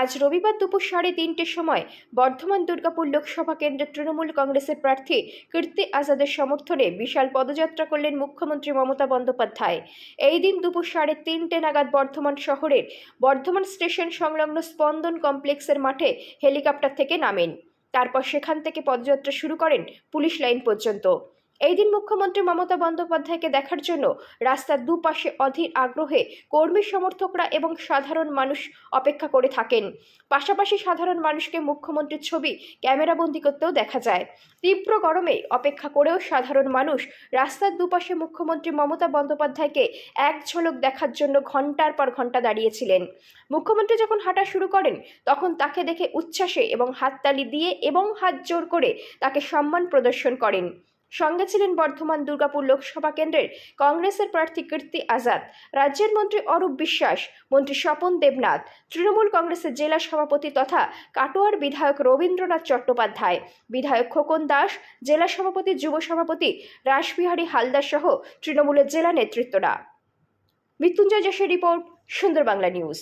আজ রবিবার দুপুর 3:30টার সময় বর্ধমান দুর্গাপুর লোকসভা কেন্দ্রের তৃণমূল কংগ্রেসের প্রার্থী কীর্তি আজাদের সমর্থনে বিশাল পদযাত্রা করলেন মুখ্যমন্ত্রী মমতা বন্দ্যোপাধ্যায়। এই দিন দুপুর 3:30 নাগাদ বর্ধমান শহরের বর্ধমান স্টেশন সংলগ্ন স্পন্দন কমপ্লেক্সের মাঠে হেলিকপ্টার থেকে নামেন। তারপর সেখান থেকে পদযাত্রা শুরু করেন পুলিশ লাইন পর্যন্ত। এই দিন মুখ্যমন্ত্রী মমতা বন্দ্যোপাধ্যায়কে দেখার জন্য রাস্তার দুপাশে অধীর আগ্রহে কর্মী সমর্থকরা এবং সাধারণ মানুষ অপেক্ষা করে থাকেন। পাশাপাশি সাধারণ মানুষকে মুখ্যমন্ত্রীর ছবি ক্যামেরাবন্দি করতেও দেখা যায়। তীব্র গরমে অপেক্ষা করেও সাধারণ মানুষ রাস্তার দুপাশে মুখ্যমন্ত্রী মমতা বন্দ্যোপাধ্যায়কে এক ঝলক দেখার জন্য ঘন্টার পর ঘন্টা দাঁড়িয়েছিলেন। মুখ্যমন্ত্রী যখন হাঁটা শুরু করেন তখন তাকে দেখে উচ্ছ্বাসে এবং হাততালি দিয়ে এবং হাত জোড় করে তাকে সম্মান প্রদর্শন করেন। সঙ্গে ছিলেন বর্ধমান দুর্গাপুর লোকসভা কেন্দ্রের কংগ্রেসের প্রার্থী কীর্তি আজাদ, রাজ্যের মন্ত্রী অরূপ বিশ্বাস, মন্ত্রী স্বপন দেবনাথ, তৃণমূল কংগ্রেসের জেলা সভাপতি তথা কাটোয়ার বিধায়ক রবীন্দ্রনাথ চট্টোপাধ্যায়, বিধায়ক খোকন দাস, জেলা সভাপতি, যুব সভাপতি রাসবিহারী হালদার সহ তৃণমূলের জেলা নেতৃত্বরা। মৃত্যুঞ্জয় যশের রিপোর্ট, সুন্দর বাংলা নিউজ।